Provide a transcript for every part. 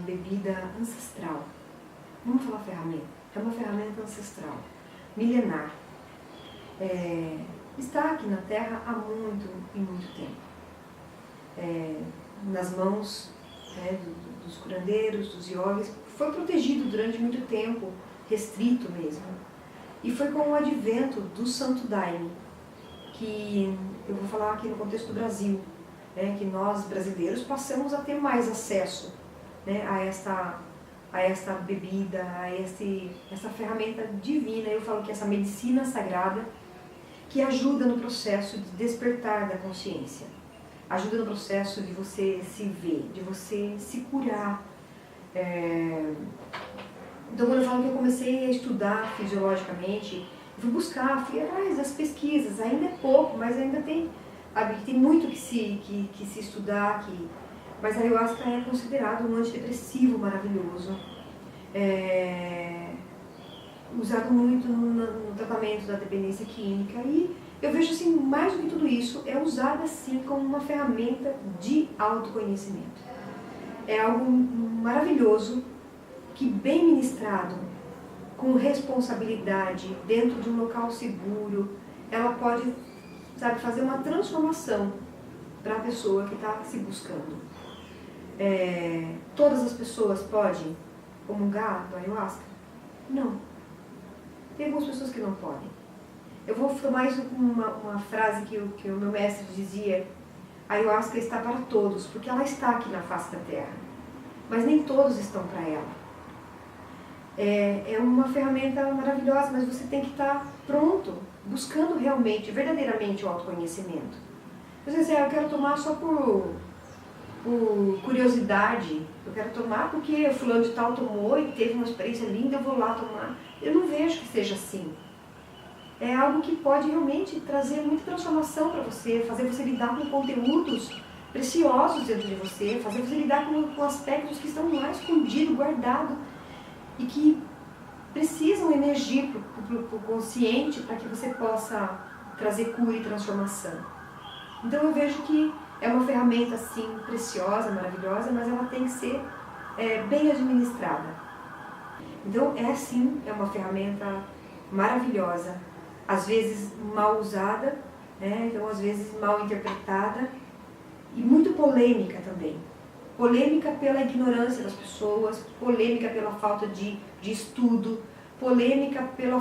bebida ancestral. Vamos falar ferramenta. É uma ferramenta ancestral, milenar. Está aqui na Terra há muito e muito tempo. Nas mãos dos curandeiros, dos yogis, foi protegido durante muito tempo, restrito mesmo. E foi com o advento do Santo Daime, que eu vou falar aqui no contexto do Brasil, que nós brasileiros passamos a ter mais acesso a esta bebida, a essa ferramenta divina. Eu falo que essa medicina sagrada que ajuda no processo de despertar da consciência, ajuda no processo de você se ver, de você se curar. Então, quando eu falo que eu comecei a estudar fisiologicamente, fui buscar, fui atrás das pesquisas, ainda é pouco, mas ainda tem muito que se estudar aqui. Mas a ayahuasca é considerado um antidepressivo maravilhoso, usado muito no tratamento da dependência química, e eu vejo assim, mais do que tudo isso, é usada assim como uma ferramenta de autoconhecimento. É algo maravilhoso que, bem ministrado, com responsabilidade, dentro de um local seguro, ela pode, fazer uma transformação para a pessoa que está se buscando. Todas as pessoas podem comungar do ayahuasca? Não. Tem algumas pessoas que não podem. Eu vou tomar isso como uma frase que o meu mestre dizia: a ayahuasca está para todos, porque ela está aqui na face da Terra, mas nem todos estão para ela. É uma ferramenta maravilhosa, mas você tem que estar pronto, buscando realmente, verdadeiramente o autoconhecimento. Você eu quero tomar só por curiosidade, eu quero tomar porque o fulano de tal tomou e teve uma experiência linda, eu vou lá tomar. Eu não vejo que seja assim. É algo que pode realmente trazer muita transformação para você, fazer você lidar com conteúdos preciosos dentro de você, fazer você lidar com aspectos que estão lá escondidos, guardados, e que precisam emergir para o consciente para que você possa trazer cura e transformação. Então eu vejo que é uma ferramenta assim preciosa, maravilhosa, mas ela tem que ser bem administrada. Então é uma ferramenta maravilhosa, às vezes mal usada, então às vezes mal interpretada e muito polêmica também. Polêmica pela ignorância das pessoas, polêmica pela falta de estudo, polêmica pelo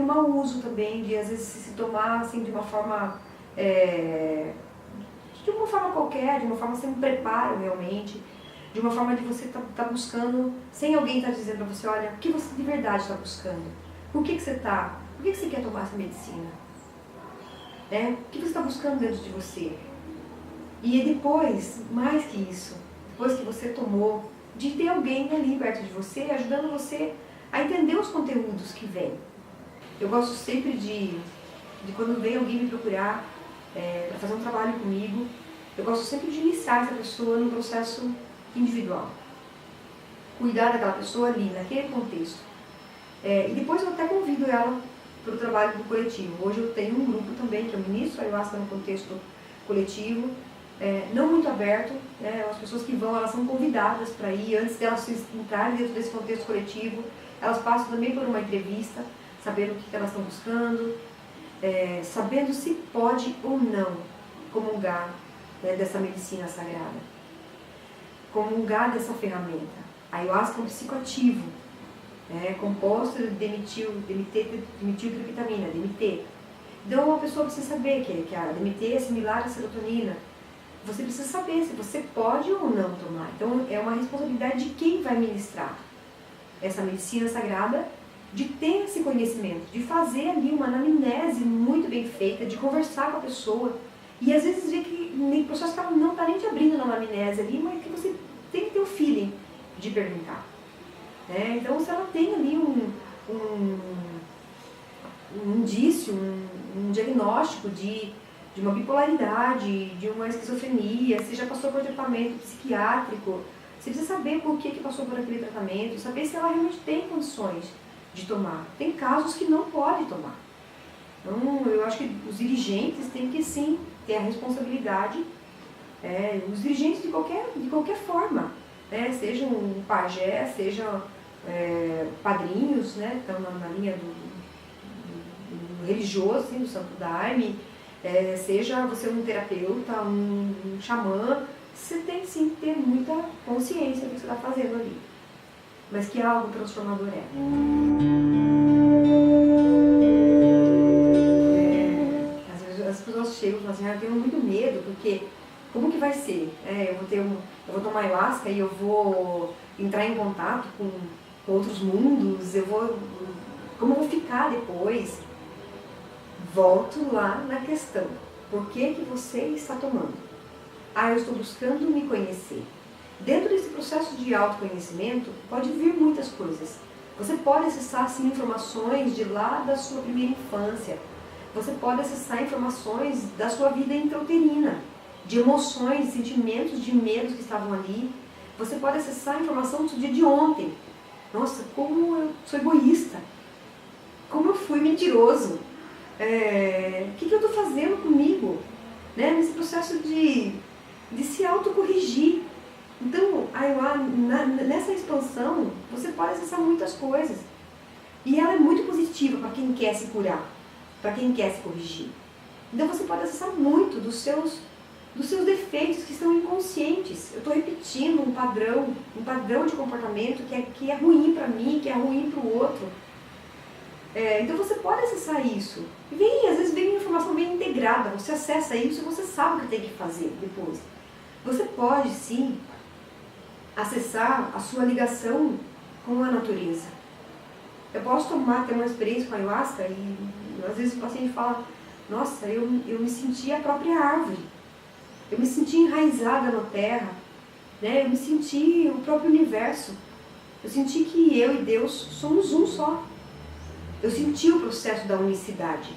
mau uso também, de às vezes se tomar assim, de uma forma qualquer, de uma forma sem preparo realmente, de uma forma de você tá buscando, sem alguém estar dizendo para você, olha, o que você de verdade está buscando? Por que você quer tomar essa medicina? O que você está buscando dentro de você? E depois, mais que isso, depois que você tomou, de ter alguém ali perto de você, ajudando você a entender os conteúdos que vêm. Eu gosto sempre de quando vem alguém me procurar para fazer um trabalho comigo, eu gosto sempre de iniciar essa pessoa no processo individual. Cuidar daquela pessoa ali, naquele contexto. E depois eu até convido ela para o trabalho do coletivo. Hoje eu tenho um grupo também que eu ministro a ayahuasca no contexto coletivo, não muito aberto, as pessoas que vão, elas são convidadas para ir, antes delas entrarem dentro desse contexto coletivo, elas passam também por uma entrevista, sabendo o que elas estão buscando, sabendo se pode ou não comungar dessa medicina sagrada, comungar dessa ferramenta. A ayahuasca é um psicoativo, composto de dimetiltriptamina, DMT. Então a pessoa precisa saber que a DMT é similar à serotonina, você precisa saber se você pode ou não tomar. Então é uma responsabilidade de quem vai ministrar essa medicina sagrada, de ter esse conhecimento, de fazer ali uma anamnese muito bem feita, de conversar com a pessoa. E às vezes ver que nem processo que ela não está nem te abrindo na anamnese ali, mas que você tem que ter o feeling de perguntar. Né? Então se ela tem ali um indício, um diagnóstico de uma bipolaridade, de uma esquizofrenia, se já passou por tratamento psiquiátrico, você precisa saber por que passou por aquele tratamento, saber se ela realmente tem condições de tomar. Tem casos que não pode tomar. Então, eu acho que os dirigentes têm que sim ter a responsabilidade, os dirigentes de qualquer forma, sejam pajé, sejam padrinhos, né, estão na linha do religioso, assim, do Santo Daime, seja você um terapeuta, um xamã, você tem sim que ter muita consciência do que você está fazendo ali. Mas que algo transformador às vezes as pessoas chegam e falam assim, eu tenho muito medo, porque como que vai ser? Eu vou tomar ayahuasca e eu vou entrar em contato com outros mundos, como eu vou ficar depois? Volto lá na questão, por que você está tomando? Eu estou buscando me conhecer. Dentro desse processo de autoconhecimento, pode vir muitas coisas. Você pode acessar, sim, informações de lá da sua primeira infância. Você pode acessar informações da sua vida intrauterina, de emoções, sentimentos de medos que estavam ali. Você pode acessar a informação do seu dia de ontem. Nossa, como eu sou egoísta. Como eu fui mentiroso. O que eu estou fazendo comigo? Né? Nesse processo de se autocorrigir. Então, nessa expansão, você pode acessar muitas coisas. E ela é muito positiva para quem quer se curar, para quem quer se corrigir. Então você pode acessar muito dos seus defeitos que estão inconscientes. Eu estou repetindo um padrão de comportamento que é ruim para mim, que é ruim para o outro. Então você pode acessar isso. E às vezes vem uma informação bem integrada, você acessa isso e você sabe o que tem que fazer depois. Você pode, sim, acessar a sua ligação com a natureza. Eu posso ter uma experiência com a ayahuasca e às vezes o paciente fala, nossa, eu me senti a própria árvore. Eu me senti enraizada na terra, né? Eu me senti o próprio universo. Eu senti que eu e Deus somos um só. Eu senti o processo da unicidade.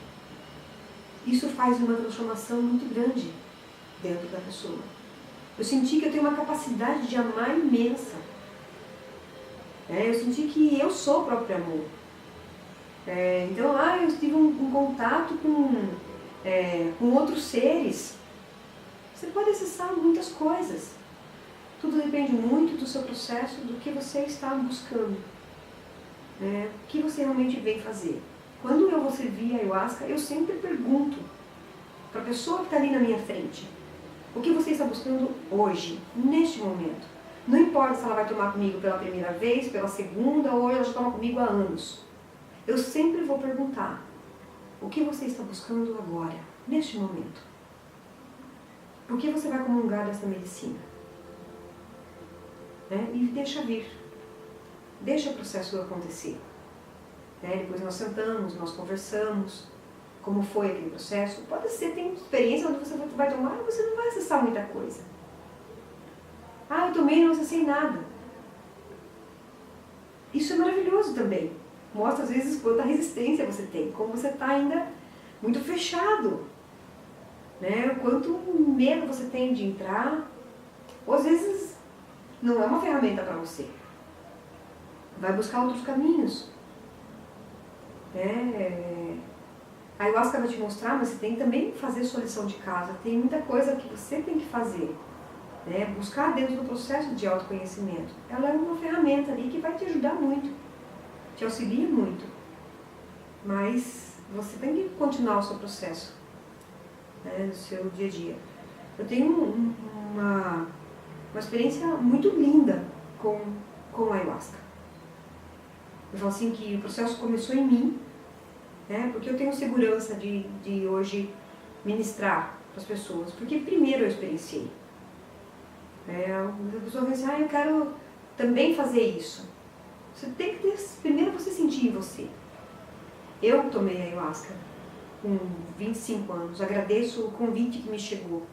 Isso faz uma transformação muito grande dentro da pessoa. Eu senti que eu tenho uma capacidade de amar imensa. Eu senti que eu sou o próprio amor. Então, eu tive um contato com outros seres. Você pode acessar muitas coisas. Tudo depende muito do seu processo, do que você está buscando. O que você realmente vem fazer. Quando eu vou servir a ayahuasca, eu sempre pergunto para a pessoa que está ali na minha frente, o que você está buscando hoje, neste momento. Não importa se ela vai tomar comigo pela primeira vez, pela segunda, ou ela já toma comigo há anos. Eu sempre vou perguntar, o que você está buscando agora, neste momento? Por que você vai comungar dessa medicina? E deixa vir. Deixa o processo acontecer. Depois nós sentamos, nós conversamos, como foi aquele processo. Pode ser, tem experiência onde você vai tomar e você não vai acessar muita coisa. Eu tomei e não acessei nada. Isso é maravilhoso também. Mostra às vezes quanta resistência você tem, como você está ainda muito fechado. Quanto medo você tem de entrar, ou às vezes não é uma ferramenta para você. Vai buscar outros caminhos. A ayahuasca vai te mostrar, mas você tem que também fazer sua lição de casa. Tem muita coisa que você tem que fazer. Buscar dentro do processo de autoconhecimento. Ela é uma ferramenta ali que vai te ajudar muito. Te auxilia muito. Mas você tem que continuar o seu processo. No seu dia a dia. Eu tenho uma experiência muito linda com a ayahuasca. Eu falo assim que o processo começou em mim, porque eu tenho segurança de hoje ministrar para as pessoas, porque primeiro eu experienciei. A pessoa pensa, eu quero também fazer isso. Você tem que ter, primeiro você sentir em você. Eu tomei ayahuasca com 25 anos, agradeço o convite que me chegou,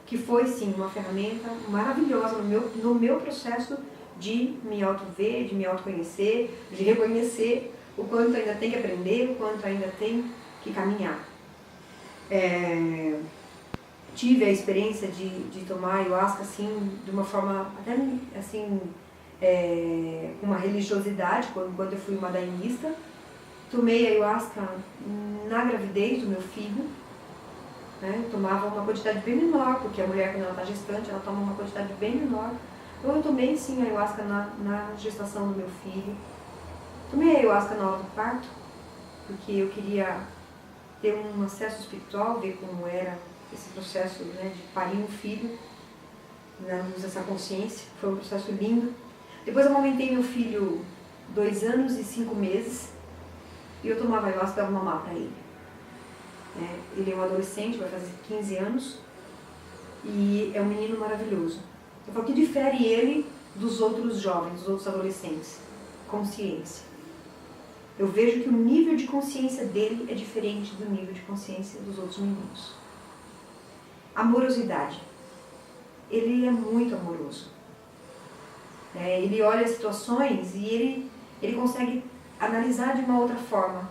que foi sim uma ferramenta maravilhosa no meu processo de me auto-ver, de me autoconhecer, de reconhecer o quanto ainda tem que aprender, o quanto ainda tem que caminhar. Tive a experiência de tomar ayahuasca assim, de uma forma até assim, com uma religiosidade, quando eu fui uma daimista. Tomei ayahuasca na gravidez do meu filho, né? Eu tomava uma quantidade bem menor, porque a mulher quando ela está gestante, ela toma uma quantidade bem menor. Então eu tomei sim ayahuasca na gestação do meu filho. Tomei ayahuasca na hora do parto, porque eu queria ter um acesso espiritual, ver como era esse processo, né, de parir um filho, na luz dessa consciência. Foi um processo lindo. Depois eu amamentei meu filho 2 anos e 5 meses e eu tomava ayahuasca para mamar para ele. Ele é um adolescente, vai fazer 15 anos e é um menino maravilhoso. Eu falo que difere ele dos outros jovens, dos outros adolescentes. Consciência. Eu vejo que o nível de consciência dele é diferente do nível de consciência dos outros meninos. Amorosidade. Ele é muito amoroso. Ele olha as situações e ele consegue analisar de uma outra forma.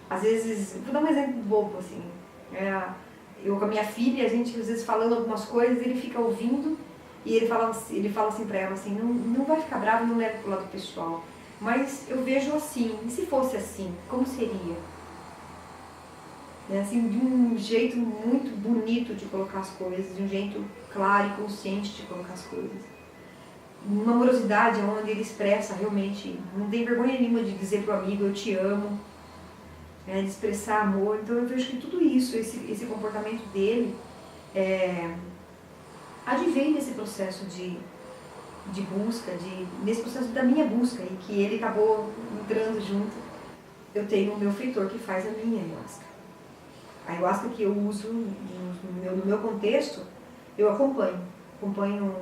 Às vezes, vou dar um exemplo bobo, assim. Eu com a minha filha, a gente às vezes falando algumas coisas, ele fica ouvindo e ele fala assim pra ela assim, não vai ficar bravo, não leva pro lado pessoal. Mas eu vejo assim, e se fosse assim, como seria? Assim, de um jeito muito bonito de colocar as coisas, de um jeito claro e consciente de colocar as coisas. Uma amorosidade onde ele expressa realmente, não tem vergonha nenhuma de dizer pro amigo, eu te amo, de expressar amor. Então eu vejo que tudo isso, esse comportamento dele, advém desse processo de busca, nesse processo da minha busca, e que ele acabou entrando junto. Eu tenho o meu feitor que faz a minha ayahuasca. A ayahuasca que eu uso no meu contexto, eu acompanho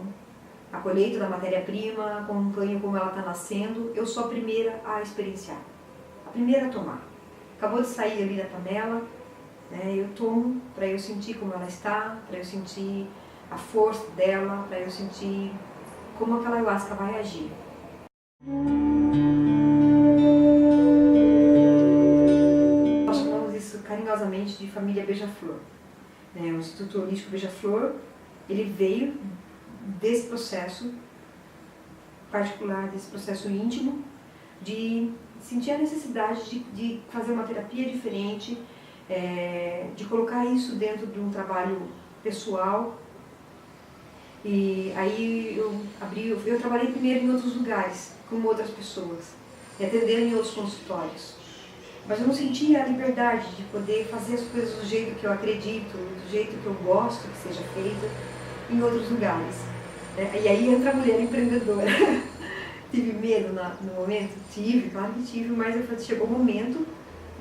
a colheita da matéria-prima, acompanho como ela está nascendo. Eu sou a primeira a experienciar, a primeira a tomar. Acabou de sair ali da panela, eu tomo para eu sentir como ela está, para eu sentir a força dela, para eu sentir como aquela ayahuasca vai agir. Nós chamamos isso carinhosamente de família Beija-Flor. O Instituto Holístico Beija-Flor, ele veio desse processo particular, desse processo íntimo, de sentir a necessidade de fazer uma terapia diferente, de colocar isso dentro de um trabalho pessoal. E aí eu trabalhei primeiro em outros lugares, com outras pessoas, e atendendo em outros consultórios. Mas eu não sentia a liberdade de poder fazer as coisas do jeito que eu acredito, do jeito que eu gosto que seja feita, em outros lugares. E aí entra a mulher empreendedora. Tive medo no momento? Tive, claro que tive, mas chegou o momento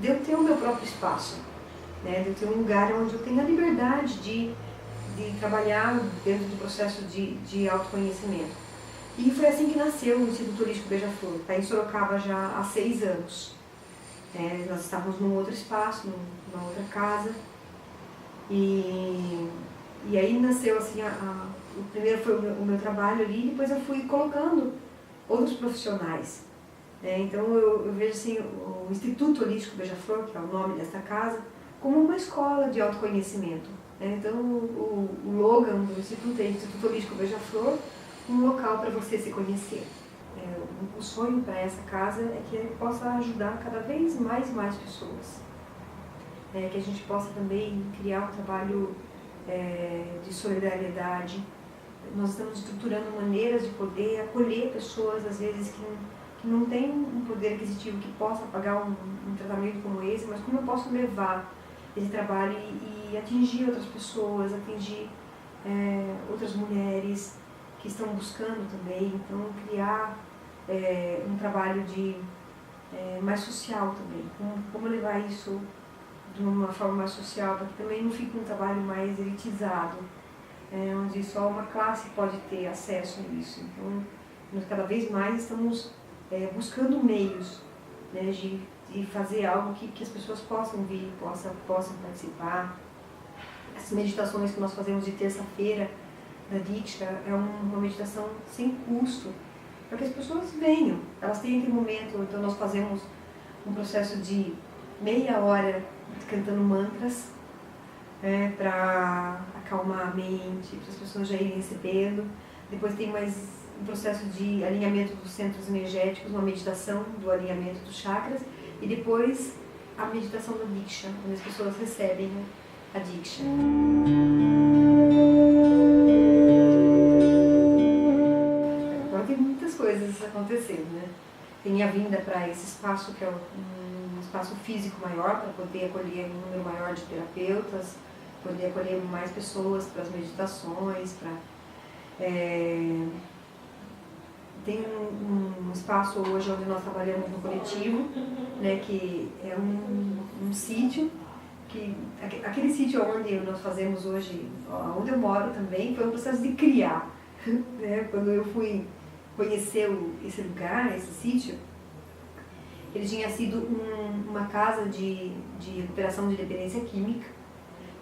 de eu ter o meu próprio espaço, de eu ter um lugar onde eu tenho a liberdade de trabalhar dentro do processo de autoconhecimento. E foi assim que nasceu o Instituto Holístico Beija-Flor. Está em Sorocaba já há 6 anos. Nós estávamos num outro espaço, numa outra casa. E aí nasceu assim, o primeiro foi o meu trabalho ali, depois eu fui colocando outros profissionais. Então eu vejo assim, o Instituto Holístico Beija-Flor, que é o nome dessa casa, como uma escola de autoconhecimento. Então o slogan do Instituto é Instituto Holístico Beija-Flor, um local para você se conhecer. O sonho para essa casa é que ele possa ajudar cada vez mais e mais pessoas. Que a gente possa também criar um trabalho de solidariedade. Nós estamos estruturando maneiras de poder acolher pessoas, às vezes, que não têm um poder aquisitivo que possa pagar um tratamento como esse, mas como eu posso levar esse trabalho e atingir outras pessoas, atingir outras mulheres que estão buscando também. Então, criar um trabalho mais social também. Como levar isso de uma forma mais social, para que também não fique um trabalho mais elitizado, onde só uma classe pode ter acesso a isso. Então, nós cada vez mais estamos buscando meios, né, de fazer algo que as pessoas possam vir, possam participar. Essas meditações que nós fazemos de terça-feira da Diksha é uma meditação sem custo, para que as pessoas venham, elas tenham aquele momento. Então nós fazemos um processo de meia hora cantando mantras, para acalmar a mente, para as pessoas já irem recebendo. Depois tem mais um processo de alinhamento dos centros energéticos, uma meditação do alinhamento dos chakras, e depois a meditação da Diksha, quando as pessoas recebem a Diksha. Agora tem muitas coisas acontecendo, né? Tem a vinda para esse espaço, que é um espaço físico maior, para poder acolher um número maior de terapeutas, poder acolher mais pessoas para as meditações, tem um espaço hoje onde nós trabalhamos no coletivo, né, que é um sítio, aquele sítio onde nós fazemos hoje, onde eu moro também, foi um processo de criar. Né? Quando eu fui conhecer esse lugar, esse sítio, ele tinha sido uma casa de recuperação de dependência química.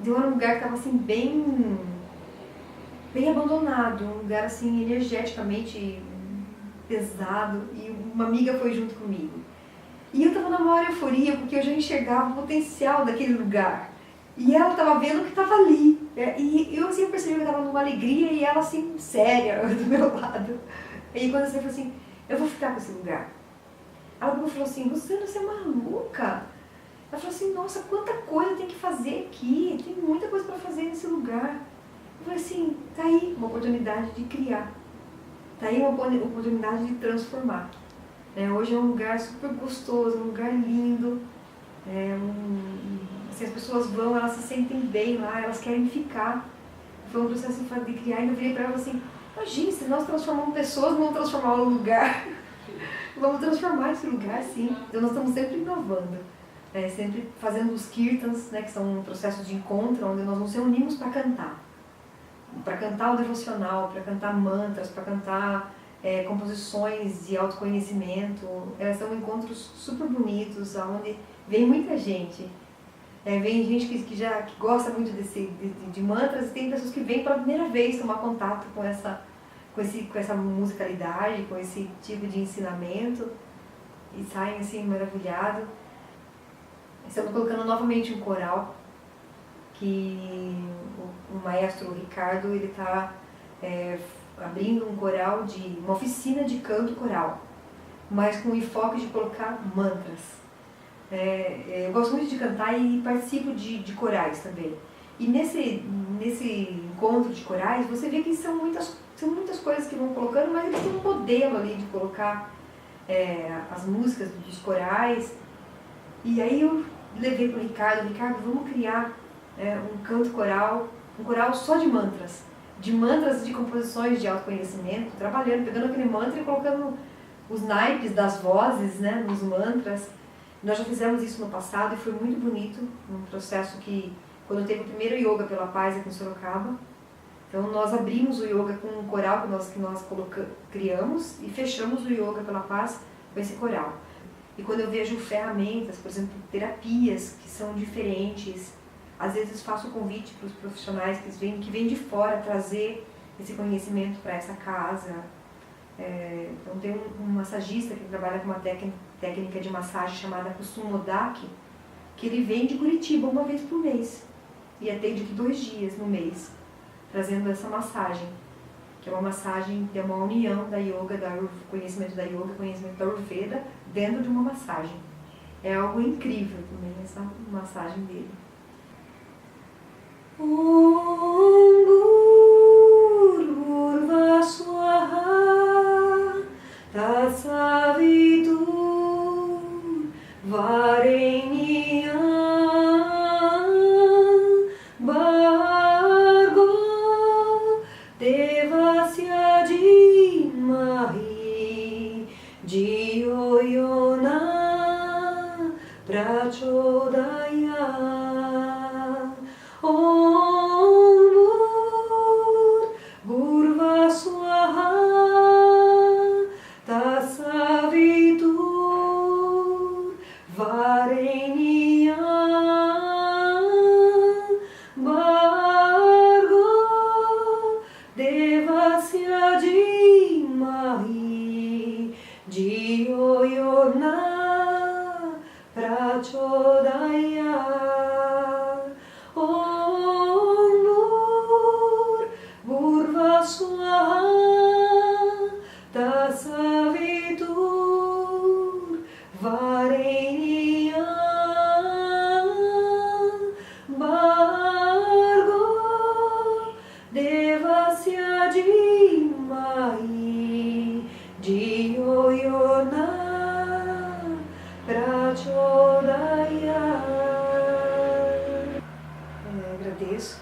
Então era um lugar que estava assim, bem abandonado, um lugar assim energeticamente pesado, e uma amiga foi junto comigo. E eu estava na maior euforia, porque eu já enxergava o potencial daquele lugar. E ela estava vendo que estava ali. E eu assim, percebi que eu estava numa alegria, e ela assim, séria, do meu lado. E quando você falou assim, eu vou ficar com esse lugar. Ela falou assim, você é maluca? Ela falou assim, nossa, quanta coisa tem que fazer aqui, tem muita coisa para fazer nesse lugar. Eu falei assim, tá aí uma oportunidade de criar. Tá aí uma oportunidade de transformar. Hoje é um lugar super gostoso, um lugar lindo. Se as pessoas vão, elas se sentem bem lá, elas querem ficar. Foi um processo de criar, e eu virei para ela assim, imagina, se nós transformamos pessoas, vamos transformar o lugar. Vamos transformar esse lugar, sim. Então nós estamos sempre inovando, sempre fazendo os kirtans, né, que são um processo de encontro, onde nós nos reunimos para cantar. Para cantar o devocional, para cantar mantras, para cantar composições de autoconhecimento. São encontros super bonitos, onde vem muita gente. Vem gente que gosta muito de mantras, e tem pessoas que vêm pela primeira vez tomar contato com essa musicalidade, com esse tipo de ensinamento, e saem assim maravilhados. Estamos colocando novamente um coral, que o maestro Ricardo está abrindo um coral, uma oficina de canto coral, mas com o enfoque de colocar mantras. Eu gosto muito de cantar e participo de corais também. E nesse encontro de corais, você vê que são muitas coisas que vão colocando, mas eles têm um modelo ali de colocar as músicas dos corais. E aí eu levei para o Ricardo, vamos criar um canto coral, um coral só de mantras de composições de autoconhecimento, pegando aquele mantra e colocando os naipes das vozes, né, nos mantras. Nós já fizemos isso no passado e foi muito bonito, um processo que, quando teve o primeiro Yoga pela Paz aqui em Sorocaba, então nós abrimos o Yoga com um coral que nós criamos, e fechamos o Yoga pela Paz com esse coral. E quando eu vejo ferramentas, por exemplo, terapias que são diferentes, às vezes faço convite para os profissionais que vêm de fora trazer esse conhecimento para essa casa. Então tem um massagista que trabalha com uma técnica de massagem chamada Kusumodaki, que ele vem de Curitiba uma vez por mês e atende aqui 2 dias no mês, trazendo essa massagem, que é uma massagem, é uma união da yoga, conhecimento da yoga, conhecimento da Ayurveda, dentro de uma massagem. É algo incrível também essa massagem dele. Om Bhurva Swaha Tatsavitur Varenyam Bhargo Devasya Dhimahi Dhiyo Yona Prachodayat.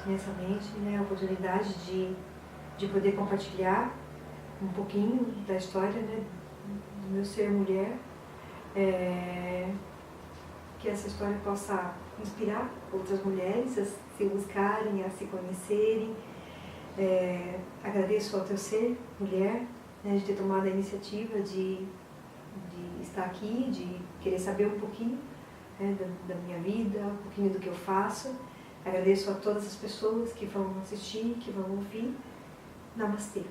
imensamente, né, a oportunidade de poder compartilhar um pouquinho da história, né, do meu ser mulher, que essa história possa inspirar outras mulheres a se buscarem, a se conhecerem. Agradeço ao teu ser mulher, né, de ter tomado a iniciativa de estar aqui, de querer saber um pouquinho, né, da minha vida, um pouquinho do que eu faço. Agradeço a todas as pessoas que vão assistir, que vão ouvir. Namastê.